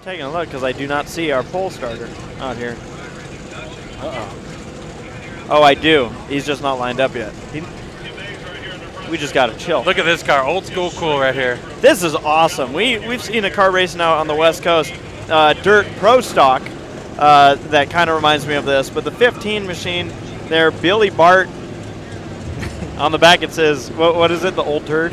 taking a look because I do not see our pole starter out here. Oh, I do. He's just not lined up yet. We just got to chill. Look at this car. Old school cool right here. This is awesome. We've seen a car racing out on the West Coast, dirt pro stock, that kind of reminds me of this. But the 15 machine there, Billy Bart. On the back it says, what is it, the old turd?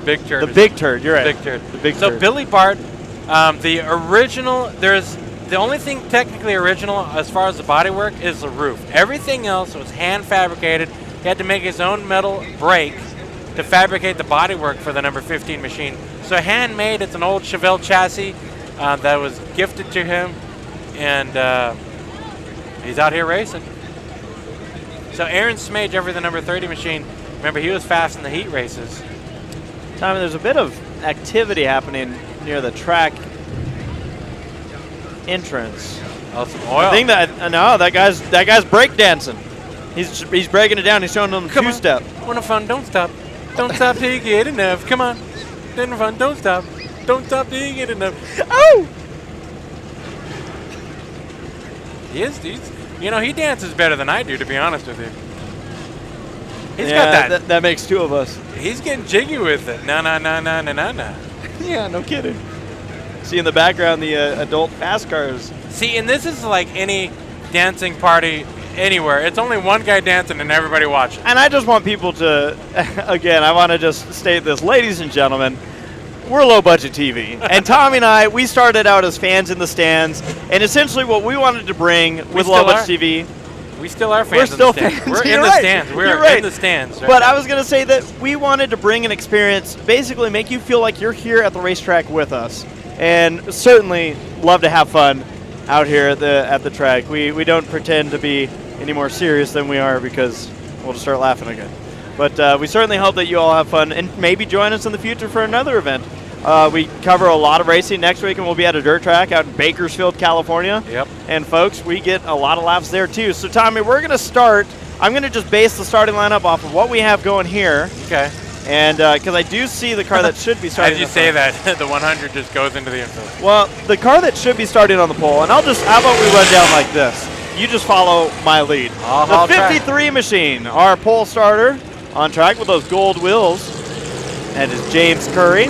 Big turd. The big turd, you're right. Big turd. The big so turd. Billy Bart, the original, the only thing technically original as far as the bodywork is the roof. Everything else was hand fabricated. He had to make his own metal brake to fabricate the bodywork for the number 15 machine. So handmade, it's an old Chevelle chassis that was gifted to him, and he's out here racing. So Aaron Smage over the number 30 machine, remember he was fast in the heat races. Tommy, there's a bit of activity happening near the track entrance. Oh, some oil. I think that guy's breakdancing. He's breaking it down. He's showing them two-step. Wanna fun? Don't stop. Don't stop till you get enough. Come on. Then fun. Don't stop. Don't stop till you get enough. Oh! He's he dances better than I do, to be honest with you. He's got that. That makes two of us. He's getting jiggy with it. No. Yeah, no kidding. See in the background the adult fast cars. See, and this is like any dancing party anywhere. It's only one guy dancing and everybody watching. And I just want people to, again, I want to just state this. Ladies and gentlemen, we're low-budget TV. And Tommy and I, we started out as fans in the stands. And essentially what we wanted to bring with low-budget TV. We still are fans. We're still in the stands. fans. We're You're in the right. stands. We're You're right. in the stands. Right but now. I was going to say that we wanted to bring an experience, basically make you feel like you're here at the racetrack with us. And certainly love to have fun out here at the track. We don't pretend to be any more serious than we are because we'll just start laughing again. But we certainly hope that you all have fun and maybe join us in the future for another event. We cover a lot of racing next week, and we'll be at a dirt track out in Bakersfield, California. Yep. And folks, we get a lot of laps there too. So Tommy, we're going to start. I'm going to just base the starting lineup off of what we have going here. Okay. And because I do see the car that should be starting. As you say that, the 100 just goes into the infield. Well, the car that should be starting on the pole, and how about we run down like this? You just follow my lead. The 53 machine, our pole starter on track with those gold wheels. That is James Curry.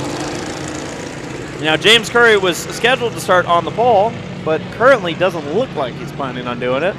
Now, James Curry was scheduled to start on the pole, but currently doesn't look like he's planning on doing it.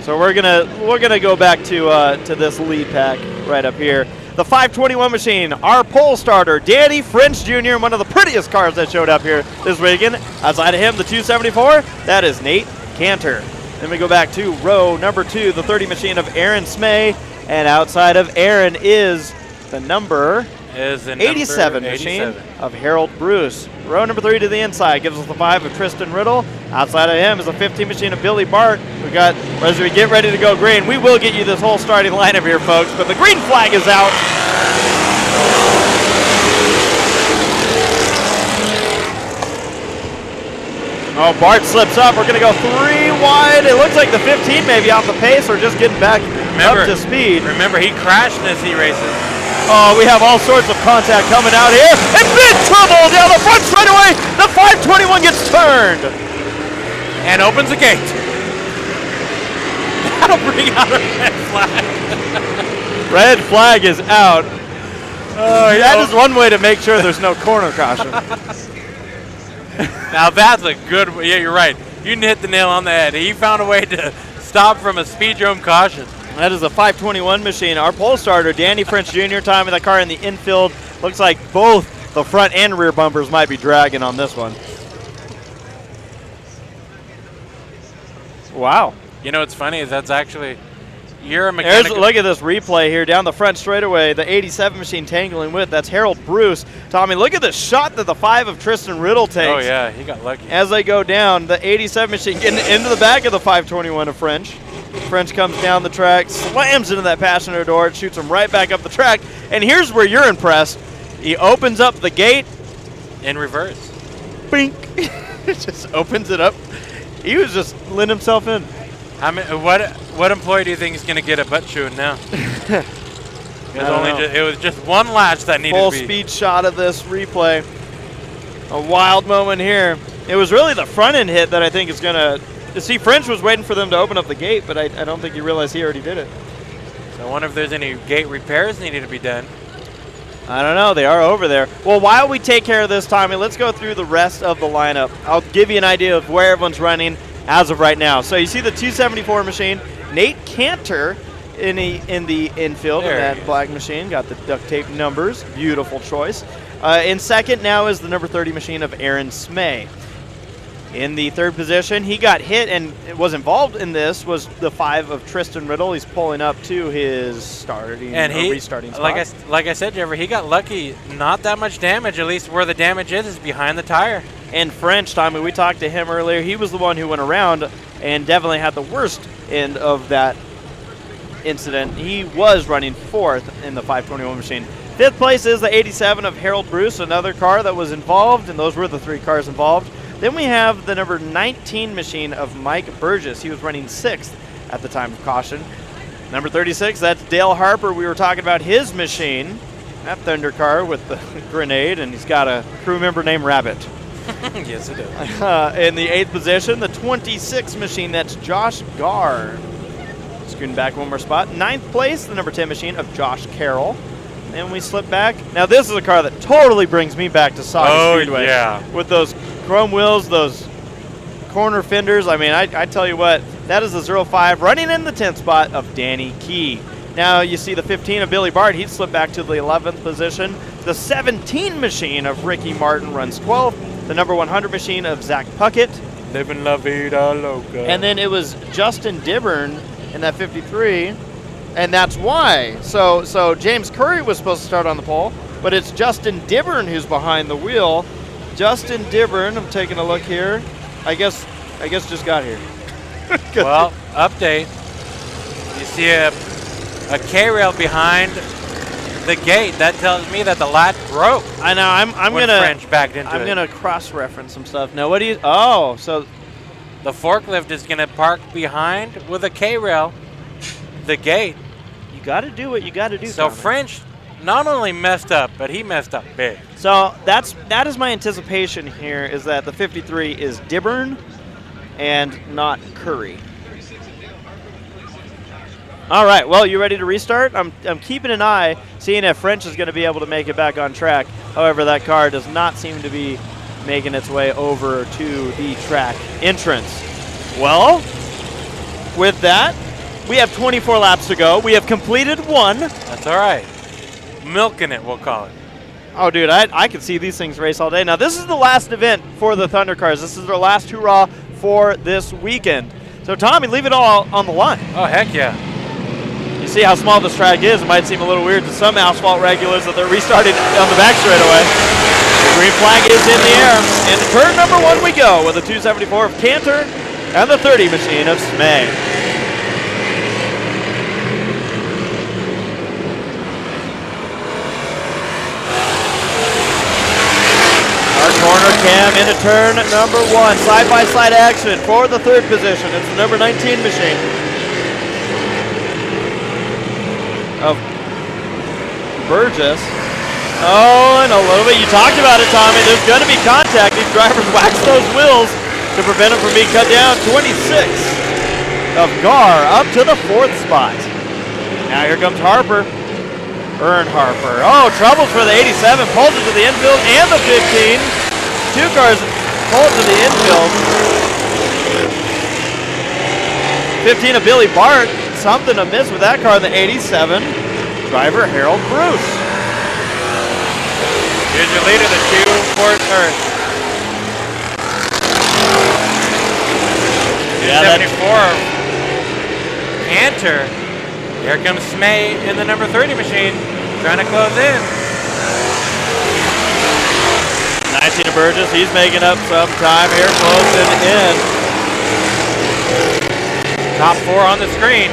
So we're gonna go back to this lead pack right up here. The 521 machine, our pole starter, Danny French Jr., one of the prettiest cars that showed up here this weekend. Outside of him, the 274, that is Nate Cantor. Then we go back to row number 2, the 30 machine of Aaron Smay, and outside of Aaron is the number 87 machine of Harold Bruce. Row number 3 to the inside gives us the 5 of Tristan Riddle. Outside of him is a 15 machine of Billy Bart. As we get ready to go green, we will get you this whole starting lineup here, folks, but the green flag is out. Oh, Bart slips up. We're going to go 3 wide. It looks like the 15 may be off the pace or just getting back up to speed. Remember, he crashed in his heat races. Oh, we have all sorts of contact coming out here. And big trouble down the front straightaway. The 521 gets turned. And opens the gate. That'll bring out a red flag. Red flag is out. That is one way to make sure there's no corner caution. Now that's a good, yeah, you're right. You hit the nail on the head. He found a way to stop from a Speedrome caution. That is a 521 machine. Our pole starter, Danny French Jr., timing that car in the infield. Looks like both the front and rear bumpers might be dragging on this one. Wow. You know what's funny is that's actually, you're a mechanic. Look at this replay here down the front straightaway. The 87 machine tangling with. That's Harold Bruce. Tommy, look at the shot that the 5 of Tristan Riddle takes. Oh, yeah, he got lucky. As they go down, the 87 machine getting into the back of the 521 of French. French comes down the track, slams into that passenger door, and shoots him right back up the track. And here's where you're impressed. He opens up the gate. In reverse. Bink. Just opens it up. He was just letting himself in. What employee do you think is going to get a butt chewing now? It was just one latch that needed full to be. speed shot of this replay. A wild moment here. It was really the front end hit that I think is going to... See, French was waiting for them to open up the gate, but I don't think he realized he already did it. So I wonder if there's any gate repairs needed to be done. I don't know. They are over there. Well, while we take care of this, Tommy, let's go through the rest of the lineup. I'll give you an idea of where everyone's running as of right now. So you see the 274 machine. Nate Cantor in the infield in that black machine. Got the duct tape numbers. Beautiful choice. In second now is the number 30 machine of Aaron Smay. In the third position, he got hit and was involved in this, was the 5 of Tristan Riddle. He's pulling up to his starting and restarting spot. Like I said, Jeffrey, he got lucky. Not that much damage, at least where the damage is behind the tire. And French, Tommy, we talked to him earlier. He was the one who went around and definitely had the worst end of that incident. He was running 4th in the 521 machine. 5th place is the 87 of Harold Bruce, another car that was involved, and those were the 3 cars involved. Then we have the number 19 machine of Mike Burgess. He was running 6th at the time of caution. Number 36, that's Dale Harper. We were talking about his machine, that Thundercar with the grenade, and he's got a crew member named Rabbit. Yes, it is. In the 8th position, the 26 machine, that's Josh Garr. Scooting back one more spot. 9th place, the number 10 machine of Josh Carroll. And we slip back. Now this is a car that totally brings me back to Saga Speedway. Yeah. With those chrome wheels, those corner fenders. I mean, I tell you what, that is the 05 running in the 10th spot of Danny Key. Now you see the 15 of Billy Bart. He'd slip back to the 11th position. The 17 machine of Ricky Martin runs 12th. The number 100 machine of Zach Puckett. Living La Vida Loca. And then it was Justin Dibburn in that 53. And that's why. So James Curry was supposed to start on the pole, but it's Justin Dibburn who's behind the wheel. Justin Dibburn, I'm taking a look here. I guess just got here. Well, update. You see a K-rail behind the gate. That tells me that the lat broke. I know. I'm gonna French backed into I'm gonna cross-reference some stuff. Now, what do you? Oh, so the forklift is gonna park behind with a K-rail. The gate. You got to do what you got to do. So Tommy. French not only messed up, but he messed up big. So that is my anticipation here, is that the 53 is Dibburn and not Curry. All right, well, you ready to restart? I'm keeping an eye, seeing if French is going to be able to make it back on track. However, that car does not seem to be making its way over to the track entrance. Well, with that, we have 24 laps to go. We have completed 1. That's all right. Milking it, we'll call it. Oh, dude, I could see these things race all day. Now, this is the last event for the Thundercars. This is their last hurrah for this weekend. So, Tommy, leave it all on the line. Oh, heck yeah. You see how small this track is. It might seem a little weird to some asphalt regulars that they're restarting on the back straightaway. The green flag is in the air. And turn number 1 we go with the 274 of Cantor and the 30 machine of Smay. Corner cam into turn number 1. Side-by-side action for the 3rd position. It's the number 19 machine of Burgess. Oh, and a little bit. You talked about it, Tommy. There's going to be contact. These drivers wax those wheels to prevent them from being cut down. 26 of Garr up to the 4th spot. Now here comes Harper. Ern Harper. Oh, troubles for the 87. Pulls it to the infield and the 15. 2 cars pulled to the infield. 15 of Billy Bart. Something amiss with that car, the 87. Driver Harold Bruce. Here's your leader, the 274 Cantor. Here comes Smay in the number 30 machine, trying to close in. 19 of Burgess, he's making up some time here, closing in. Top 4 on the screen.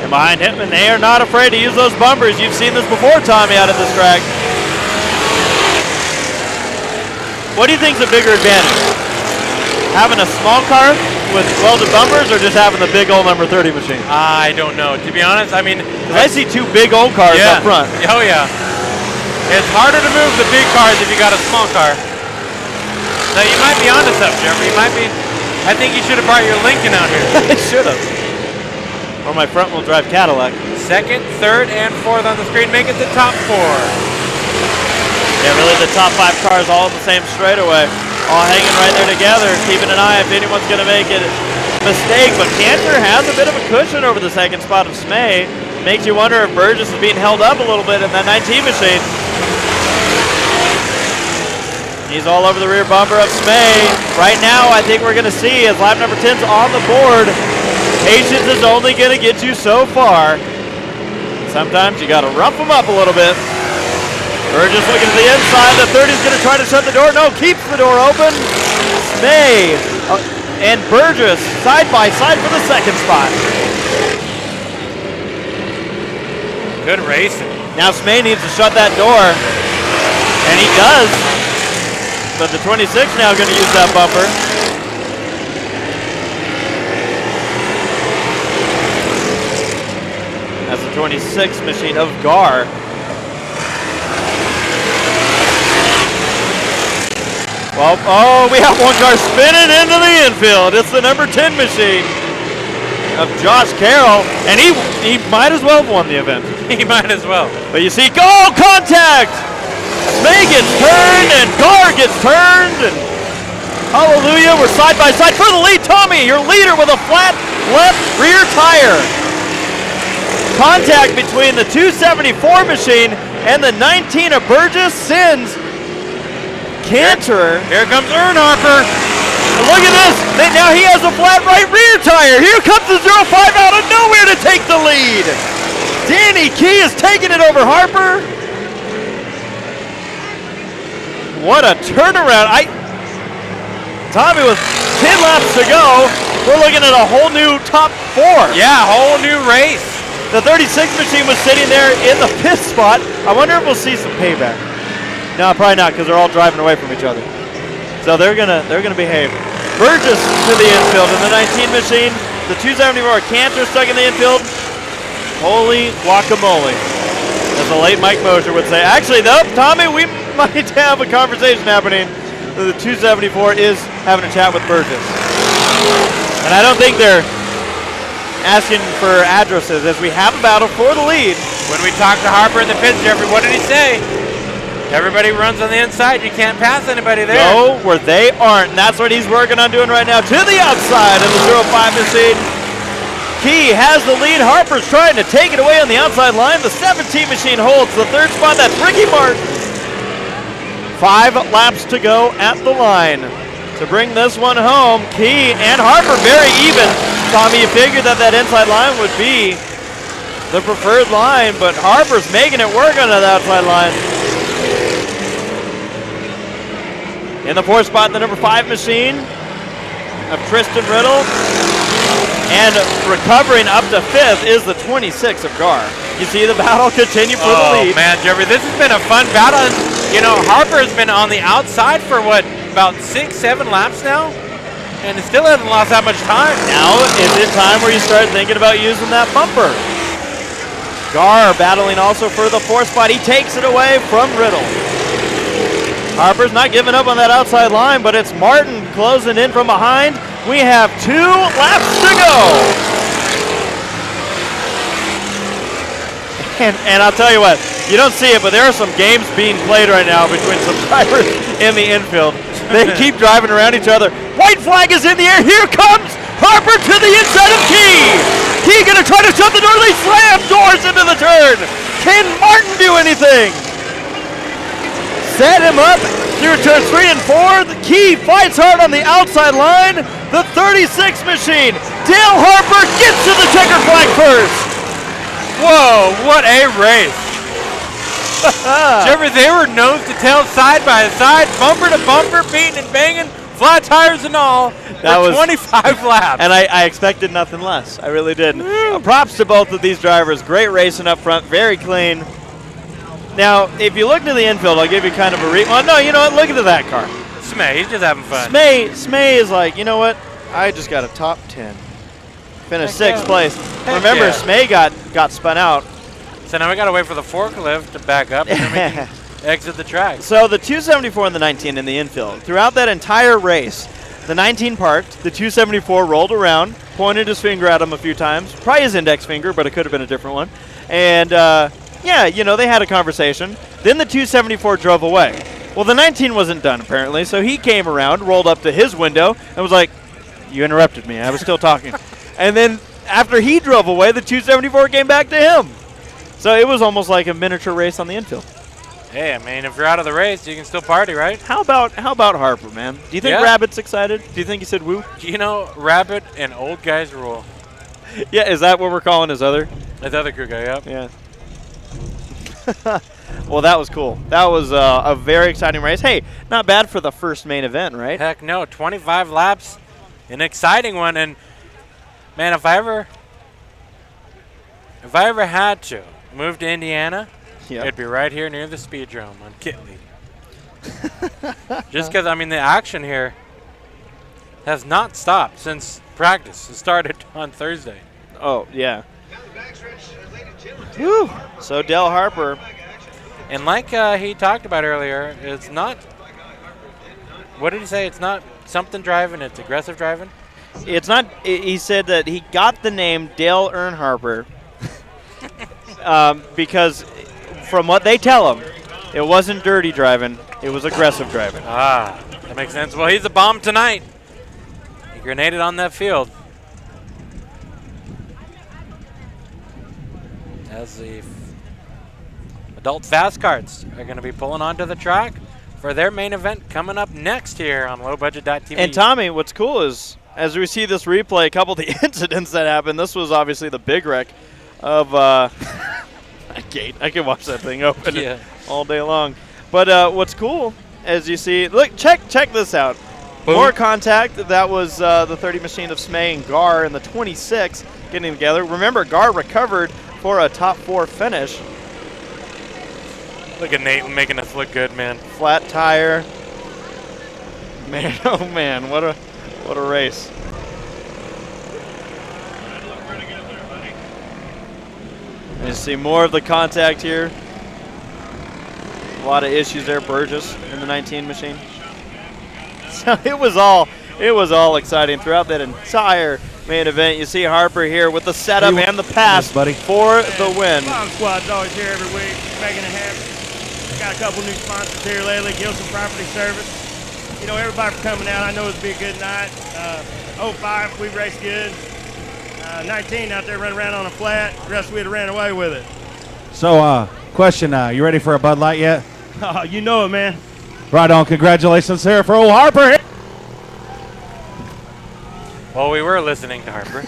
And behind him, and they are not afraid to use those bumpers. You've seen this before, Tommy, out at this track. What do you think is a bigger advantage? Having a small car with welded bumpers, or just having the big old number 30 machine? I don't know. To be honest, I mean, I see 2 big old cars up front. Oh yeah. It's harder to move the big cars if you got a small car. So you might be onto something, Jeffrey. You might be. I think you should have brought your Lincoln out here. I should have. Or my front-wheel drive Cadillac. Second, third, and fourth on the screen make it the top 4. Yeah, really the top 5 cars all in the same straightaway. All hanging right there together, keeping an eye if anyone's going to make a mistake. But Cantor has a bit of a cushion over the second spot of Smay. Makes you wonder if Burgess is being held up a little bit in that 19 machine. He's all over the rear bumper of Smay. Right now, I think we're going to see as lap number 10's on the board. Patience is only going to get you so far. Sometimes you got to rough them up a little bit. Burgess looking to the inside. The 30's going to try to shut the door. No, keeps the door open. Smay and Burgess side by side for the second spot. Good racing. Now Smay needs to shut that door, and he does. But the 26 now going to use that bumper. That's the 26 machine of Gar. Well, oh, we have one car spinning into the infield. It's the number 10 machine of Josh Carroll, and he might as well have won the event. He might as well. But you see, goal contact! Smay gets turned, and Gar gets turned, and hallelujah, we're side by side for the lead. Tommy, your leader with a flat left rear tire. Contact between the 274 machine and the 19 of Burgess sends Cantor. Here comes Earnharper. Look at this. Now he has a flat right rear tire. Here comes the 05 out of nowhere to take the lead. Danny Key is taking it over Harper. What a turnaround. Tommy, with 10 laps to go, we're looking at a whole new top 4. Yeah, whole new race. The 36 machine was sitting there in the 5th spot. I wonder if we'll see some payback. No, probably not, because they're all driving away from each other. So they're gonna behave. Burgess to the infield in the 19 machine. The 274 Cantor stuck in the infield. Holy guacamole, as the late Mike Mosher would say. Actually, though, Tommy, we might have a conversation happening. The 274 is having a chat with Burgess. And I don't think they're asking for addresses, as we have a battle for the lead. When we talked to Harper in the pits, Jeffrey, what did he say? Everybody runs on the inside. You can't pass anybody there. Go where they aren't, and that's what he's working on doing right now. To the outside of the 05 machine. Key has the lead. Harper's trying to take it away on the outside line. The 17 machine holds the 3rd spot. That's Ricky Martin. 5 laps to go at the line to bring this one home. Key and Harper very even. Tommy, you figured that inside line would be the preferred line, but Harper's making it work on that outside line. In the 4th spot, the number 5 machine of Tristan Riddle. And recovering up to 5th is the 26 of Gar. You see the battle continue for the lead. Oh, man, Jeffrey, this has been a fun battle. You know, Harper's been on the outside for, what, about 6-7 laps now? And it still hasn't lost that much time. Now is it time where you start thinking about using that bumper. Gar battling also for the 4th spot. He takes it away from Riddle. Harper's not giving up on that outside line, but it's Martin closing in from behind. We have 2 laps to go. And I'll tell you what, you don't see it, but there are some games being played right now between some drivers in the infield. They keep driving around each other. White flag is in the air. Here comes Harper to the inside of Key. Key gonna try to shut the door. They slam doors into the turn. Can Martin do anything? Set him up through turns 3 and 4. The Key fights hard on the outside line. The 36 machine. Dale Harper gets to the checker flag first. Whoa, what a race. Jeffrey, they were nose to tail, side by side, bumper to bumper, beating and banging, flat tires and all, for 25 laps. And I expected nothing less. I really did. Props to both of these drivers. Great racing up front, very clean. Now, if you look to the infield, I'll give you kind of a well, no, you know what? Look at that car. Smay, he's just having fun. Smay is like, you know what? I just got a top 10. Finished 6th place. Remember, yeah. Smay got spun out. So now we got to wait for the forklift to back up. And then we can exit the track. So the 274 and the 19 in the infield. Throughout that entire race, the 19 parked, the 274 rolled around, pointed his finger at him a few times, probably his index finger, but it could have been a different one. And, yeah, you know, they had a conversation. Then the 274 drove away. Well, the 19 wasn't done, apparently, so he came around, rolled up to his window, and was like, you interrupted me. I was still talking. And then after he drove away, the 274 came back to him. So it was almost like a miniature race on the infield. Hey, I mean, if you're out of the race, you can still party, right? How about Harper, man? Do you think Rabbit's excited? Do you think he said woo? You know, Rabbit and old guys rule. Yeah, is that what we're calling his other? His other crew guy, yep. Yeah. Well, that was cool. That was a very exciting race. Hey, not bad for the first main event, right? Heck no, 25 laps, an exciting one. And man, if I ever had to move to Indiana, it'd be right here near the Speedrome on Kitley. Just because, I mean, the action here has not stopped since practice. It started on Thursday. Oh, yeah. Whew. So Dale Harper. And like he talked about earlier, it's not, what did he say? It's not something driving, it's aggressive driving? It's not, he said that he got the name Dale Earnhardt because from what they tell him, it wasn't dirty driving, it was aggressive driving. Ah, that makes sense. Well, he's a bomb tonight. He grenaded on that field. As the adult fast carts are going to be pulling onto the track for their main event coming up next here on lowbudget.tv. And Tommy, what's cool is, as we see this replay, a couple of the incidents that happened, this was obviously the big wreck of that gate. I can watch that thing open all day long. But what's cool, as you see, look, check this out. Boom. More contact. That was the 30 machine of Smay and Gar and the 26 getting together. Remember, Gar recovered for a top 4 finish. Look at Nate making us look good, man. Flat tire. Man, oh man, what a race. And you see more of the contact here. A lot of issues there, Burgess in the 19 machine. So it was all exciting throughout that entire main event. You see Harper here with the setup and the pass for the win. Long Squad's always here every week, making it happen. Got a couple new sponsors here lately, Gilson Property Service. You know, everybody for coming out. I know it'll be a good night. 05, we raced good. 19 out there running around on a flat. The rest we'd have ran away with it. So, question, you ready for a Bud Light yet? Oh, you know it, man. Right on. Congratulations here for old Harper. Well, we were listening to Harper.